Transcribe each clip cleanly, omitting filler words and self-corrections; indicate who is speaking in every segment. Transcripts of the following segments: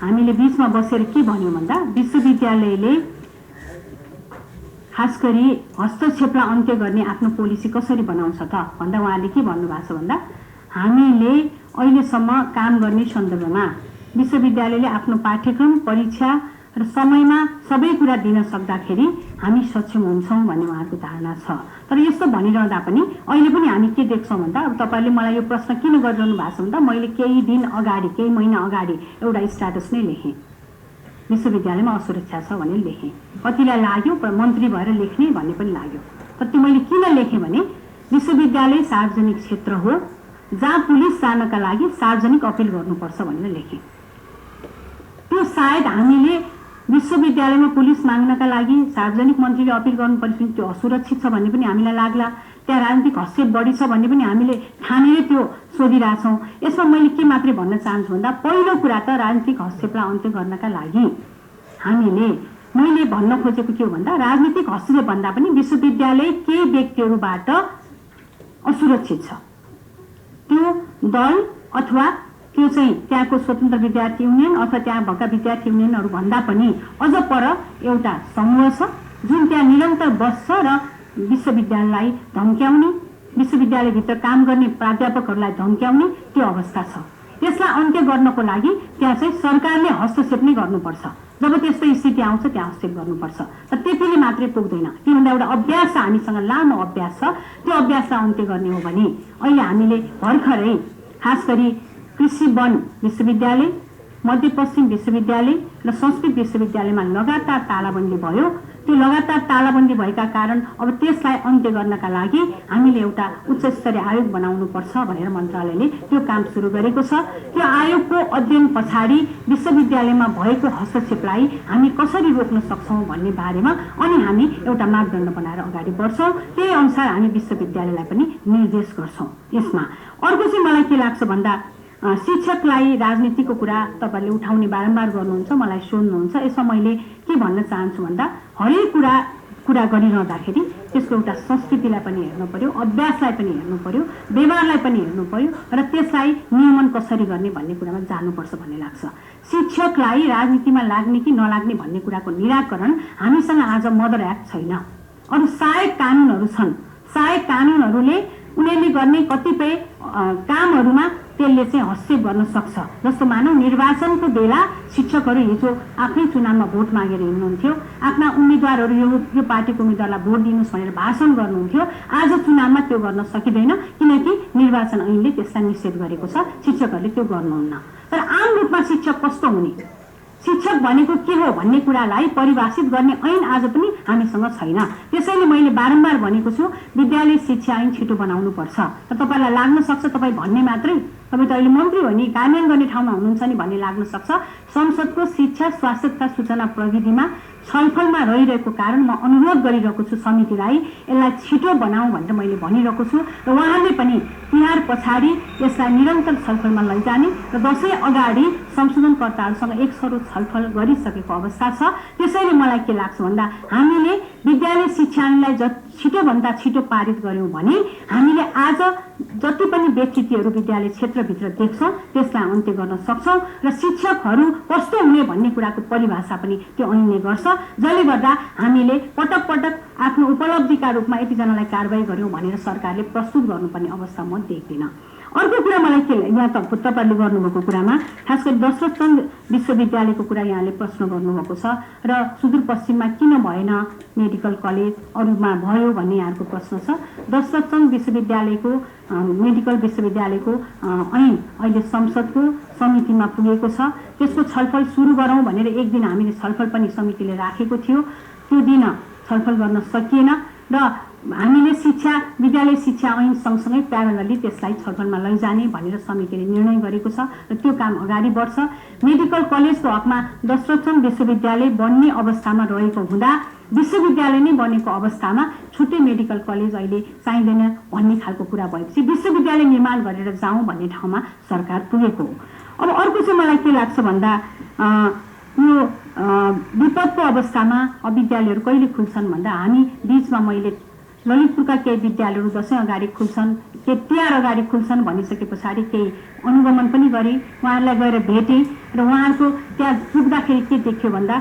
Speaker 1: हामीले बीचमा बसेर के भन्यौं भन्दा विश्वविद्यालयले खास गरी हस्तक्षेपलाई अन्त्य गर्ने आफ्नो पोलिसी कसरी बनाउँछ त भन्दा उहाँले के भन्नुभएको छ भन्दा हामीले अहिलेसम्म काम गर्ने सन्दर्भमा विश्वविद्यालयले आफ्नो पाठ्यक्रम परीक्षा र समयमा सबै कुरा दिन सक्दाखेरि हामी सक्षम हुन्छौं भन्ने उहाँको धारणा छ। तर यस्तो भनिरहँदा पनि अहिले पनि हामी के देख्छौं भन्दा अब तपाईले मलाई यो प्रश्न किन गरिरहनु भएको छ भन्दा मैले केही दिन अगाडि केही महिना अगाडि एउटा स्ट्याटस नै लेखेँ, विश्वविद्यालयमा असुरक्षा छ भनेर लेखेँ। कतिलाई लाग्यो मन्त्री भएर लेख्ने भन्ने पनि लाग्यो, तर त्यो मैले किन लेखेँ भने विश्वविद्यालय सार्वजनिक क्षेत्र हो जहाँ पुलिस जानका लागि सार्वजनिक अपिल गर्नुपर्छ भनेर लेखेँ। त्यो सायद हामीले विश्वविद्यालयमा पुलिस माग्नका लागि सार्वजनिक मन्त्रीले अपिल गर्नुपर्छ भने त्यो असुरक्षित छ भन्ने पनि हामीलाई लाग्ला, त्यहाँ राजनीतिक हस्तक्षेप बढी छ भन्ने पनि हामीले ठानेर त्यो सोधिरहेछौँ। यसमा मैले के मात्रै भन्न चाहन्छु भन्दा पहिलो कुरा त राजनीतिक हस्तक्षेपलाई अन्त्य गर्नका लागि मैले भन्न खोजेको के हो भन्दा राजनीतिक हस्तक्षेप भन्दा पनि विश्वविद्यालय केही व्यक्तिहरूबाट असुरक्षित छ। त्यो दल अथवा त्यो चाहिँ त्यहाँको स्वतन्त्र विद्यार्थी युनियन अथवा त्यहाँ भएका विद्यार्थी युनियनहरू भन्दा पनि अझ पर एउटा समूह छ जुन त्यहाँ निरन्तर बस्छ र विश्वविद्यालयलाई धम्क्याउने, विश्वविद्यालयभित्र काम गर्ने प्राध्यापकहरूलाई धम्क्याउने त्यो अवस्था छ। यसलाई अन्त्य गर्नको लागि त्यहाँ चाहिँ सरकारले हस्तक्षेप नै गर्नुपर्छ। जब त्यस्तो स्थिति आउँछ त्यहाँ हस्तक्षेप गर्नुपर्छ। तर त्यतिले मात्रै पुग्दैन, किनभने एउटा अभ्यास छ, हामीसँग लामो अभ्यास छ। त्यो अभ्यासलाई अन्त्य गर्ने हो भने अहिले हामीले भर्खरै खास गरी कृषि वन विश्वविद्यालय, मध्यपश्चिम विश्वविद्यालय र संस्कृत विश्वविद्यालयमा लगातार तालाबन्दी भयो। त्यो लगातार तालाबन्दी भएका कारण अब त्यसलाई अन्त्य गर्नका लागि हामीले एउटा उच्च स्तरीय आयोग बनाउनुपर्छ भनेर मन्त्रालयले त्यो काम सुरु गरेको छ। त्यो आयोगको अध्ययन पछाडि विश्वविद्यालयमा भएको हस्तक्षेपलाई हामी कसरी रोक्न सक्छौं भन्ने बारेमा अनि हामी एउटा मापदण्ड बनाएर अगाडि बढ्छौं। त्यही अनुसार हामी विश्वविद्यालयलाई पनि निर्देश गर्छौं। यसमा अर्को चाहिँ मलाई के लाग्छ भन्दा शिक्षकलाई राजनीतिको कुरा तपाईले उठाउने बारम्बार गर्नुहुन्छ, मलाई सोध्नुहुन्छ। यसमा मैले के भन्न चाहन्छु भन्दा हरेक कुरा गरिरहँदाखेरि त्यसको एउटा संस्कृतिलाई पनि हेर्नु पर्यो, अभ्यासलाई पनि हेर्नु पर्यो, व्यवहारलाई पनि हेर्नु पर्यो र त्यसलाई नियमन कसरी गर्ने भन्ने कुरामा जानुपर्छ भन्ने लाग्छ। शिक्षकलाई राजनीतिमा लाग्ने कि नलाग्ने भन्ने कुराको निराकरण हामीसँग आज मदर एक्ट छैन। अरू सहायक कानुनहरू छन्। सहायक कानुनहरूले उनीहरूले गर्ने कतिपय कामहरूमा त्यसले चाहिँ हस्तक्षेप गर्न सक्छ। जस्तो मानौ निर्वाचनको बेला शिक्षकहरू हिजो आफ्नै चुनावमा भोट मागेर हिँड्नुहुन्थ्यो, आफ्ना उम्मेदवारहरू यो पार्टीको उम्मेदवारलाई भोट दिनुहोस् भनेर भाषण गर्नुहुन्थ्यो। आज चुनावमा त्यो गर्न सकिँदैन किनकि निर्वाचन ऐनले त्यसलाई निषेध गरेको छ। शिक्षकहरूले त्यो गर्नुहुन्न। तर आम रूपमा शिक्षक कस्तो हुने, शिक्षक भनेको के हो भन्ने कुरालाई परिभाषित गर्ने ऐन आज पनि हामीसँग छैन। त्यसैले मैले बारम्बार भनेको छु विद्यालय शिक्षा ऐन छिटो बनाउनु पर्छ। र तपाईलाई लाग्न सक्छ तपाई भन्ने मात्रै, तपाई त अहिले मन्त्री हो नि, कार्यान्वयन गर्ने ठाउँमा हुनुहुन्छ नि भन्ने लाग्न सक्छ। संसदको शिक्षा स्वास्थ्य तथा सूचना प्रविधिमा छलफलमा रहिरहेको कारण म अनुरोध गरिरहेको छु समितिलाई यसलाई छिटो बनाऊ भनेर मैले भनिरहेको छु। र उहाँले पनि तिहार पछाडि यसलाई निरन्तर छलफलमा लैजाने र दशैं अगाडि संशोधनकर्ताहरूसँग एक सरो छलफल गरिसकेको अवस्था छ। त्यसैले मलाई के लाग्छ भन्दा हामीले विद्यालय शिक्षा ऐनलाई छिटोभन्दा छिटो पारित गर्यौं भने हामीले आज जति पनि व्यक्तित्वहरू विद्यालय क्षेत्रभित्र देख्छौं त्यसलाई अन्त्य गर्न सक्छौं र शिक्षकहरू कस्तो हुने भन्ने कुराको परिभाषा पनि त्यो ऐनले गर्छ। जसले गर्दा हामीले पटक पटक आफ्नो उपलब्धिका रूपमा यतिजनालाई कारबाही गर्यौं भनेर सरकारले प्रस्तुत गर्नुपर्ने अवस्था म देख्दिन। अर्को कुरा मलाई के यहाँ तपाईँले गर्नुभएको कुरामा खास गरी दशरथचन्द विश्वविद्यालयको कुरा यहाँले प्रश्न गर्नुभएको छ र सुदूरपश्चिममा किन भएन मेडिकल कलेज, अरूमा भयो भन्ने यहाँको प्रश्न छ। दशरथचन्द विश्वविद्यालयको मेडिकल विश्वविद्यालयको ऐन अहिले संसदको समितिमा पुगेको छ। त्यसको छलफल सुरु गरौँ भनेर एक दिन हामीले छलफल पनि समितिले राखेको थियो। त्यो दिन छलफल गर्न सकिएन र हामीले विद्यालय शिक्षा ऐन सँगसँगै प्यारलली त्यसलाई छलफलमा लैजाने भनेर समितिले निर्णय गरेको छ र त्यो काम अगाडि बढ्छ। मेडिकल कलेजको हकमा दशरथचन्द विश्वविद्यालय बन्ने अवस्थामा रहेको हुँदा विश्वविद्यालय नै बनेको अवस्थामा छुट्टै मेडिकल कलेज अहिले चाहिँदैन भन्ने खालको कुरा भएपछि विश्वविद्यालय निर्माण गरेर जाउँ भन्ने ठाउँमा सरकार पुगेको हो। अब अर्को चाहिँ मलाई के लाग्छ भन्दा यो विपदको अवस्थामा विद्यालयहरू कहिले खुल्छन् भन्दा हामी बीचमा मैले ललितपुरका केही विद्यालयहरू दशैं अगाडि खुल्छन्, केही तिहार अगाडि खुल्छन् भनिसके पछाडि केही अनुगमन पनि गरे, उहाँहरूलाई गएर भेटे र उहाँहरूको त्यहाँ पुग्दाखेरि के देख्यो भन्दा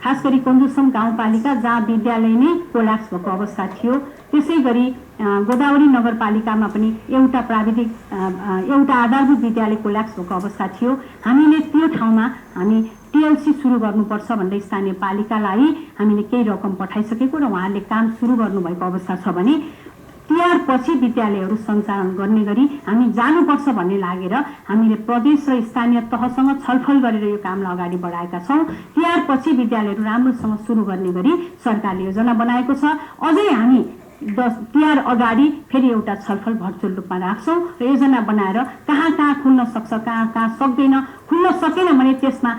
Speaker 1: खास गरी कन्दुसम गाउँपालिका जहाँ विद्यालय नै कोल्याप्स भएको अवस्था थियो, त्यसै गरी गोदावरी नगरपालिकामा पनि एउटा आधारभूत विद्यालय कोल्याप्स भएको अवस्था थियो। हामीले त्यो ठाउँमा हामी टिएलसी सुरु गर्नुपर्छ भन्दै स्थानीय पालिकालाई हामीले केही रकम पठाइसकेको र उहाँले काम सुरु गर्नुभएको अवस्था छ भने तिहार पछि विद्यालयहरू सञ्चालन गर्ने गरी हामी जानुपर्छ भन्ने लागेर हामीले प्रदेश र स्थानीय तहसँग छलफल गरेर यो कामलाई अगाडि बढाएका छौँ। तिहार पछि विद्यालयहरू राम्रोसँग सुरु गर्ने गरी सरकारले योजना बनाएको छ। अझै हामी तिहार अगाडि फेरि एउटा छलफल भर्चुअल रूपमा राख्छौँ र योजना बनाएर कहाँ कहाँ खुल्न सक्छ, कहाँ कहाँ सक्दैन, खुल्न सकेन भने त्यसमा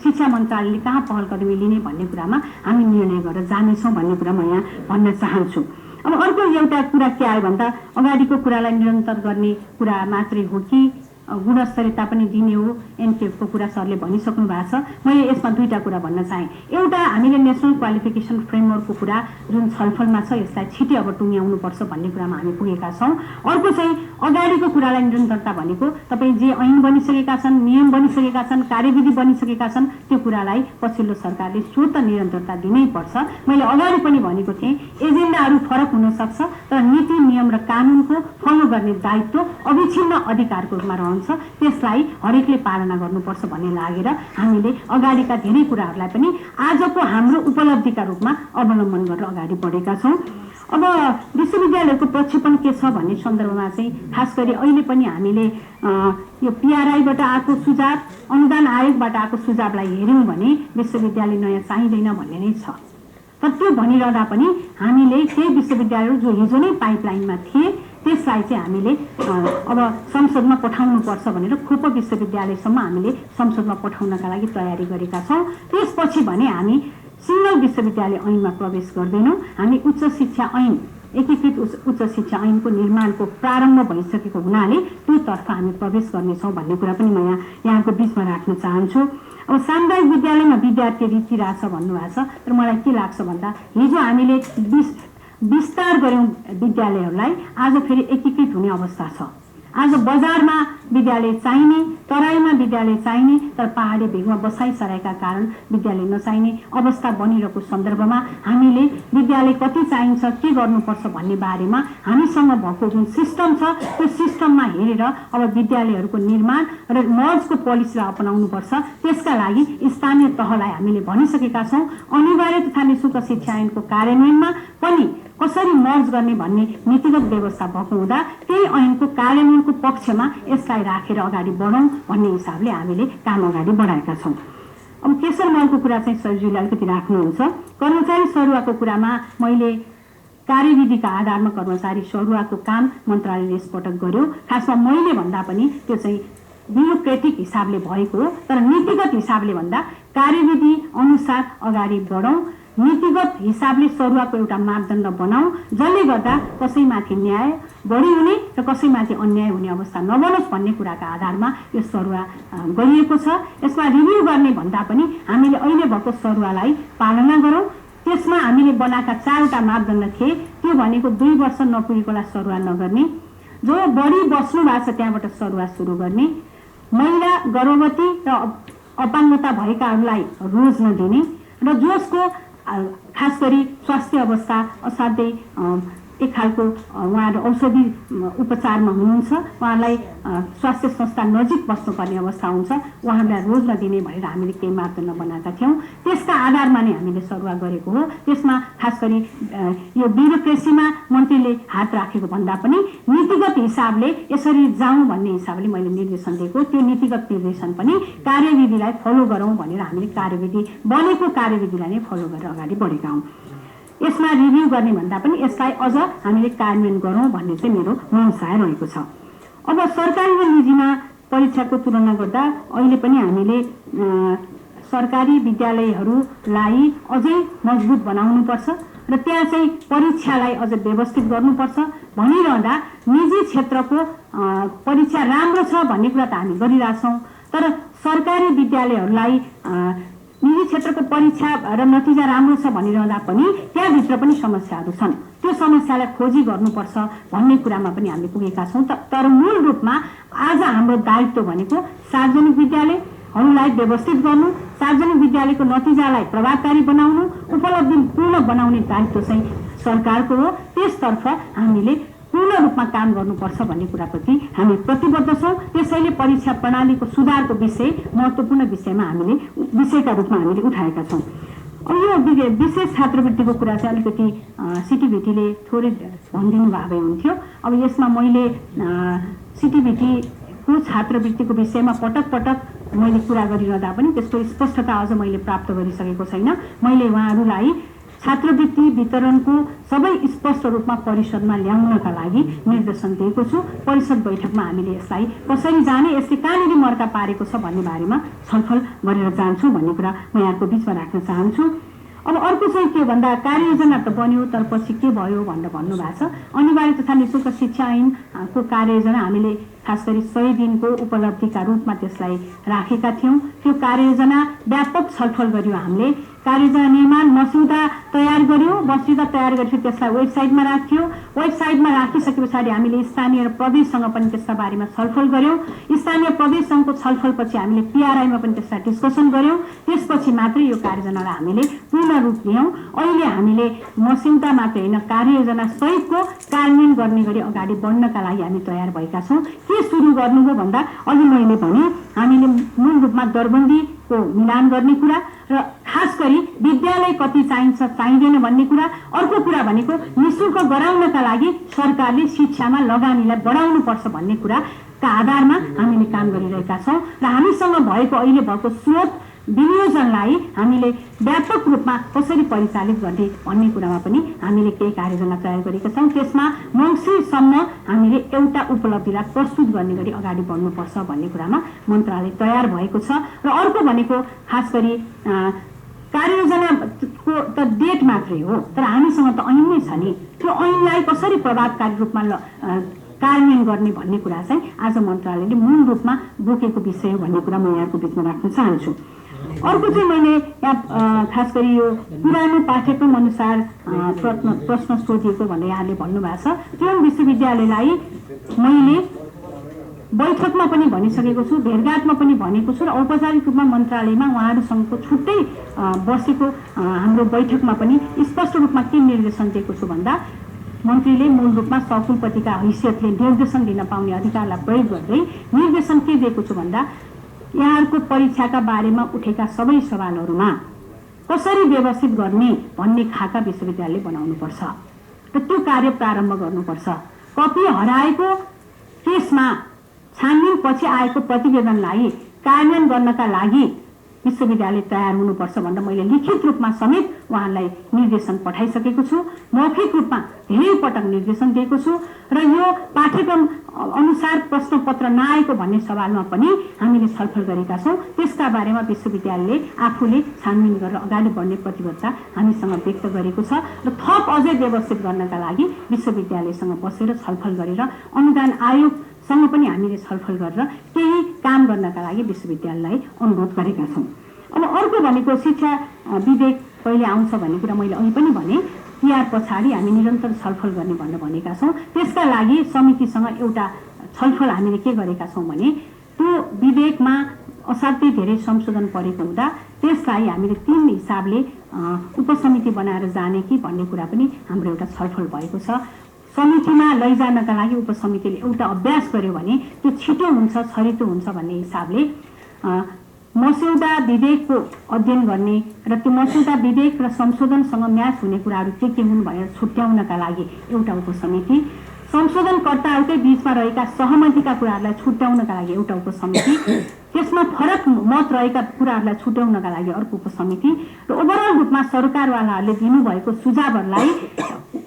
Speaker 1: शिक्षा मन्त्रालयले कहाँ पहल कदमी लिने भन्ने कुरामा हामी निर्णय गरेर जानेछौँ भन्ने कुरा म यहाँ भन्न चाहन्छु। अब अर्को एउटा कुरा के आयो भन्दा अगाडिको कुरालाई निरन्तर गर्ने कुरा मात्रै हो कि गुणस्तरीयता पनि दिने हो, एनकेएफको कुरा सरले भनिसक्नु भएको छ। मैले यसमा दुईटा कुरा भन्न चाहेँ। एउटा हामीले नेसनल क्वालिफिकेसन फ्रेमवर्कको कुरा जुन छलफलमा छ यसलाई छिटै अब टुङ्ग्याउनुपर्छ भन्ने कुरामा हामी पुगेका छौँ। अर्को चाहिँ अगाडिको कुरालाई निरन्तरता भनेको तपाईँ जे ऐन बनिसकेका छन्, नियम बनिसकेका छन्, कार्यविधि बनिसकेका छन् त्यो कुरालाई पछिल्लो सरकारले स्वत निरन्तरता दिनै पर्छ। मैले अगाडि पनि भनेको थिएँ एजेन्डाहरू फरक हुन सक्छ तर नीति नियम र कानुनको फलो गर्ने दायित्व अविच्छिन्न अधिकारको रूपमा रहन्छ, त्यसलाई हरेकले पालना गर्नुपर्छ भन्ने लागेर हामीले अगाडिका धेरै कुराहरूलाई पनि आजको हाम्रो उपलब्धिका रूपमा अवलम्बन गरेर अगाडि बढेका छौँ। अब विश्वविद्यालयको प्रक्षेपण के छ भन्ने सन्दर्भमा चाहिँ खास गरी अहिले पनि हामीले यो पिआरआईबाट आएको सुझाव, अनुदान आयोगबाट आएको सुझावलाई हेऱ्यौँ भने विश्वविद्यालय नयाँ चाहिँदैन भन्ने नै छ। तर त्यो भनिरहँदा पनि हामीले केही विश्वविद्यालयहरू जो हिजो नै पाइपलाइनमा थिए त्यसलाई चाहिँ हामीले अब संसदमा पठाउनुपर्छ भनेर खोप विश्वविद्यालयसम्म हामीले संसदमा पठाउनका लागि तयारी गरेका छौँ। त्यसपछि भने हामी सिङ्गल विश्वविद्यालय ऐनमा प्रवेश गर्दैनौँ। हामी उच्च शिक्षा ऐन, एकीकृत उच्च शिक्षा ऐनको निर्माणको प्रारम्भ भइसकेको हुनाले त्योतर्फ हामी प्रवेश गर्नेछौँ भन्ने कुरा पनि म यहाँको बिचमा राख्न चाहन्छु। अब सामुदायिक विद्यालयमा विद्यार्थी रुचि रहेछ भन्नुभएको छ, तर मलाई के लाग्छ भन्दा हिजो हामीले विस्तार गऱ्यौँ विद्यालयहरूलाई, आज फेरि एकीकृत हुने अवस्था छ। आज बजारमा विद्यालय चाहिने, तराईमा विद्यालय चाहिने तर पहाडी भेगमा बसाइसरेका कारण विद्यालय नचाहिने अवस्था बनिरहेको सन्दर्भमा हामीले विद्यालय कति चाहिन्छ, के गर्नुपर्छ भन्ने बारेमा हामीसँग भएको जुन सिस्टम छ त्यो सिस्टममा हेरेर अब विद्यालयहरूको निर्माण र मर्जको पोलिसीलाई अपनाउनुपर्छ। त्यसका लागि स्थानीय तहलाई हामीले भनिसकेका छौँ। अनिवार्य तथा निःशुल्क शिक्षा ऐनको कार्यान्वयनमा पनि कसरी मर्ज गर्ने भन्ने नीतिगत व्यवस्था भएको हुँदा त्यही ऐनको कार्यान्वयनको पक्षमा यसलाई राखेर अगाडि बढौँ भन्ने हिसाबले हामीले काम अगाडि बढाएका छौँ। अब केशर मलको कुरा चाहिँ सरज्यूले अलिकति राख्नुहुन्छ। कर्मचारी सरुवाको कुरामा मैले कार्यविधिका आधारमा कर्मचारी सरुवाको काम मन्त्रालयले यसपटक गर्यो। खासमा मैले भन्दा पनि त्यो चाहिँ ब्युरोक्रेटिक हिसाबले भएको हो, तर नीतिगत हिसाबले भन्दा कार्यविधि अनुसार अगाडि बढौँ, नीतिगत हिसाबले सरुवाको एउटा मापदण्ड बनाऊ जसले गर्दा कसैमाथि न्याय बढी हुने र कसैमाथि अन्याय हुने अवस्था नबनोस् भन्ने कुराका आधारमा यो सरुवा गरिएको छ। यसमा रिभ्यू गर्ने भन्दा पनि हामीले अहिले भएको सरुवालाई पालना गरौँ। त्यसमा हामीले बनाएका 4वटा मापदण्ड थिए, त्यो भनेको 2 वर्ष नपुगेकोलाई सरुवा नगर्ने, जो बढी बस्नु भएको छ त्यहाँबाट सरुवा सुरु गर्ने, महिला गर्भवती र अपाङ्गता भएकाहरूलाई रोज नदिने र जसको खास गरी स्वास्थ्य अवस्था असाध्यै एक खालको उहाँहरू औषधि उपचारमा हुनुहुन्छ, उहाँलाई स्वास्थ्य संस्था नजिक बस्नुपर्ने अवस्था हुन्छ, उहाँहरूलाई रोज नदिने भनेर हामीले केही मापदण्ड बनाएका थियौँ। त्यसका आधारमा नै हामीले सरुवा गरेको हो। त्यसमा खास गरी यो ब्युरोक्रेसीमा मन्त्रीले हात राखेको भन्दा पनि नीतिगत हिसाबले यसरी जाउँ भन्ने हिसाबले मैले निर्देशन दिएको। त्यो नीतिगत निर्देशन पनि कार्यविधिलाई फलो गरौँ भनेर हामीले कार्यविधि बनेको कार्यविधिलाई नै फलो गरेर अगाडि बढेका हौँ। यसमा रिभ्यू गर्ने भन्दा पनि यसलाई अझ हामीले कार्यान्वयन गरौँ भन्ने चाहिँ मेरो मनसाय रहेको छ। अब सरकारी र निजीमा परीक्षाको तुलना गर्दा अहिले पनि हामीले सरकारी विद्यालयहरूलाई अझै मजबुत बनाउनुपर्छ र त्यहाँ चाहिँ परीक्षालाई अझ व्यवस्थित गर्नुपर्छ भनिरहँदा निजी क्षेत्रको परीक्षा राम्रो छ भन्ने कुरा त हामी गरिरहेछौँ, तर सरकारी विद्यालयहरूलाई निजी क्षेत्रको परीक्षा र नतिजा राम्रो छ भनिरहँदा पनि त्यहाँभित्र पनि समस्याहरू छन्। त्यो त्यो समस्यालाई खोजी गर्नुपर्छ भन्ने कुरामा पनि हामी पुगेका छौँ। तर मूल रूपमा आज हाम्रो दायित्व भनेको सार्वजनिक विद्यालयहरूलाई व्यवस्थित गर्नु, सार्वजनिक विद्यालयको नतिजालाई प्रभावकारी बनाउनु, उपलब्धिपूर्ण बनाउने दायित्व चाहिँ सरकारको हो। त्यसतर्फ हामीले पूर्ण रूपमा काम गर्नुपर्छ भन्ने कुराप्रति हामी प्रतिबद्ध छौँ। त्यसैले परीक्षा प्रणालीको सुधारको विषय महत्त्वपूर्ण विषयका रूपमा हामीले उठाएका छौँ। अब यो विशेष छात्रवृत्तिको कुरा चाहिँ अलिकति सिटिभिटीले थोरै भनिदिनु भए हुन्थ्यो। अब यसमा मैले सिटिभिटीको छात्रवृत्तिको विषयमा पटक मैले कुरा गरिरहँदा पनि त्यसको स्पष्टता अझ मैले प्राप्त गरिसकेको छैन। मैले उहाँहरूलाई छात्रवृत्ति वितरणको सबै स्पष्ट रूपमा परिषदमा ल्याउनका लागि निर्देशन दिएको छु। परिषद बैठकमा हामीले यसलाई कसरी जाने, यसले कहाँनिर मर्का पारेको छ भन्ने बारेमा छलफल गरेर जान्छु भन्ने कुरा म यहाँको बिचमा राख्न चाहन्छु। अब अर्को चाहिँ के भन्दा कार्ययोजना त बन्यो तर पछि के भयो भनेर भन्नुभएको छ। अनिवार्य तथा निःशुल्क शिक्षा ऐनको कार्ययोजना हामीले खास गरी 100 दिनको उपलब्धिका रूपमा त्यसलाई राखेका थियौँ। त्यो कार्ययोजना व्यापक छलफल गर्यो हामीले। कार्ययोजना निर्माण मस्यौदा तयार गर्यो, मस्यौदा तयार गरेपछि त्यसलाई वेबसाइटमा राख्यो। वेबसाइटमा राखिसके पछाडि हामीले स्थानीय र प्रदेशसँग पनि त्यसका बारेमा छलफल गर्यौँ। स्थानीय प्रदेशसँगको छलफलपछि हामीले पिआरआईमा पनि त्यसलाई डिस्कसन गर्यौँ। त्यसपछि मात्रै यो कार्ययोजनालाई हामीले पूर्ण रूप दियौँ। अहिले हामीले मस्यौदा मात्रै होइन, कार्ययोजना सहितको कार्यान्वयन गर्ने गरी अगाडि बढ्नका लागि हामी तयार भएका छौँ। के सुरु गर्नु हो भन्दा अघि मैले भने हामीले मूल रूपमा दरबन्दीको मिलान गर्ने कुरा र खास गरी विद्यालय कति चाहिन्छ चाहिँदैन भन्ने कुरा। अर्को कुरा भनेको निःशुल्क गराउनका लागि सरकारले शिक्षामा लगानीलाई बढाउनुपर्छ भन्ने कुराका आधारमा हामीले काम गरिरहेका छौँ र हामीसँग भएको अहिले भएको स्रोत विनियोजनलाई हामीले व्यापक रूपमा कसरी परिचालित गर्ने भन्ने कुरामा पनि हामीले केही कार्ययोजना तयार गरेका छौँ। त्यसमा मङ्सिरसम्म हामीले एउटा उपलब्धिलाई प्रस्तुत गर्ने गरी अगाडि बढ्नुपर्छ भन्ने कुरामा मन्त्रालय तयार भएको छ। र अर्को भनेको खास गरी कार्ययोजनाको त डेट मात्रै हो, तर हामीसँग त ऐन नै छ नि। त्यो ऐनलाई कसरी प्रभावकारी रूपमा कार्यान्वयन गर्ने भन्ने कुरा चाहिँ आज मन्त्रालयले मूल रूपमा बोकेको विषय हो भन्ने कुरा म यहाँको बिचमा राख्न चाहन्छु। अर्को चाहिँ मैले यहाँ खास गरी यो पुरानो पाठ्यक्रम अनुसार प्रश्न सोधिएको भनेर यहाँले भन्नुभएको छ। त्यो विश्वविद्यालयलाई मैले बैठकमा पनि भनिसकेको छु, भेटघाटमा पनि भनेको छु र औपचारिक रूपमा मन्त्रालयमा उहाँहरूसँगको छुट्टै बसेको हाम्रो बैठकमा पनि स्पष्ट रूपमा के निर्देशन दिएको छु भन्दा मन्त्रीले मूल रूपमा सकुलपतिका हैसियतले निर्देशन दिन पाउने अधिकारलाई प्रयोग गर्दै निर्देशन के दिएको छु भन्दा यहाँहरूको परीक्षाका बारेमा उठेका सबै सवालहरूमा कसरी व्यवस्थित गर्ने भन्ने खाका विश्वविद्यालयले बनाउनुपर्छ र त्यो कार्य प्रारम्भ गर्नुपर्छ। कपी हराएको केसमा छानबिन पछि आएको प्रतिवेदनलाई कार्यान्वयन गर्नका लागि विश्वविद्यालय तयार हुनुपर्छ भनेर मैले लिखित रूपमा समेत उहाँलाई निर्देशन पठाइसकेको छु। मौखिक रूपमा धेरै पटक निर्देशन दिएको छु र यो पाठ्यक्रम अनुसार प्रश्नपत्र नआएको भन्ने सवालमा पनि हामीले छलफल गरेका छौँ। त्यसका बारेमा विश्वविद्यालयले आफूले छानबिन गरेर अगाडि बढ्ने प्रतिबद्धता हामीसँग व्यक्त गरेको छ र थप अझै व्यवस्थित गर्नका लागि विश्वविद्यालयसँग बसेर छलफल गरेर अनुदान आयोगसँग पनि हामीले छलफल गरेर केही काम गर्नका लागि विश्वविद्यालयलाई अनुरोध गरेका छौँ। अब अर्को भनेको शिक्षा विधेयक कहिले आउँछ भन्ने कुरा मैले अघि पनि भने। तिहार पछाडि हामी निरन्तर छलफल गर्ने भनेर भनेका छौँ। त्यसका लागि समितिसँग एउटा छलफल हामीले के गरेका छौँ भने त्यो विधेयकमा असाध्यै धेरै संशोधन परेको हुँदा त्यसलाई हामीले 3 हिसाबले उपसमिति बनाएर जाने कि भन्ने कुरा पनि हाम्रो एउटा छलफल भएको छ। समितिमा लैजानका लागि उपसमितिले एउटा अभ्यास गर्यो भने त्यो छिटो हुन्छ, छरितो हुन्छ भन्ने हिसाबले मस्यौदा विधेयकको अध्ययन गर्ने र त्यो मस्यौदा विधेयक र संशोधनसँग म्याच हुने कुराहरू के हुन् भनेर छुट्याउनका लागि एउटा उपसमिति, संशोधनकर्ताहरूकै बीचमा रहेका सहमतिका कुराहरूलाई छुट्याउनका लागि एउटा उपसमिति, त्यसमा फरक मत रहेका कुराहरूलाई छुट्याउनका लागि अर्को उपसमिति र ओभरअल रूपमा सरकारवालाहरूले दिनुभएको सुझावहरूलाई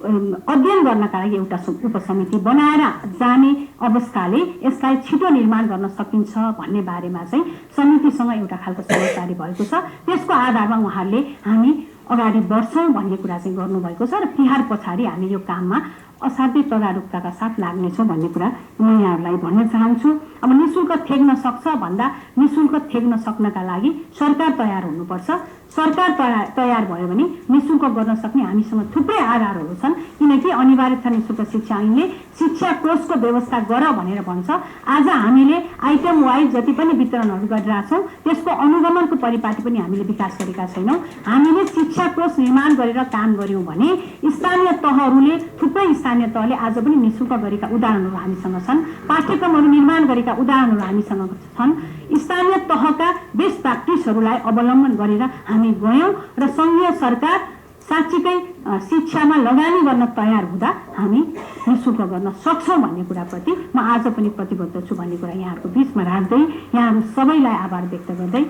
Speaker 1: अध्ययन गर्नका लागि एउटा उपसमिति बनाएर जाने अवस्थाले यसलाई छिटो निर्माण गर्न सकिन्छ भन्ने बारेमा चाहिँ समितिसँग एउटा खालको समझदारी भएको छ। त्यसको आधारमा उहाँहरूले हामी अगाडि बढ्छौँ भन्ने कुरा चाहिँ गर्नुभएको छ र तिहार पछाडि हामी यो काममा असाध्यै तदारुकताका साथ लाग्नेछौँ भन्ने कुरा म यहाँहरूलाई भन्न चाहन्छु। अब निःशुल्क थेग्न सक्छ भन्दा निःशुल्क थेग्न सक्नका लागि सरकार तयार हुनुपर्छ। सरकार तयार भयो भने निःशुल्क गर्न सक्ने हामीसँग थुप्रै आधारहरू छन्। किनकि अनिवार्यता निःशुल्क शिक्षा ऐनले शिक्षा कोषको व्यवस्था गर भनेर भन्छ। आज हामीले आइटम वाइज जति पनि वितरणहरू गरिरहेछौँ त्यसको अनुगमनको परिपाटी पनि हामीले विकास गरेका छैनौँ। हामीले शिक्षा कोष निर्माण गरेर काम गर्यौँ भने स्थानीय तहहरूले थुप्रै स्थानीय तहले आज पनि निःशुल्क गरेका उदाहरणहरू हामीसँग छन्। पाठ्यक्रमहरू निर्माण गरेका उदाहरणहरू हामीसँग छन्। स्थानीय तहका बेस्ट प्र्याक्टिसहरूलाई अवलम्बन गरेर हामी गयौँ र सङ्घीय सरकार साँच्चीकै शिक्षामा लगानी गर्न तयार हुँदा हामी निःशुल्क गर्न सक्छौँ भन्ने कुराप्रति म आज पनि प्रतिबद्ध छु भन्ने कुरा यहाँहरूको बिचमा राख्दै यहाँहरू सबैलाई आभार व्यक्त गर्दै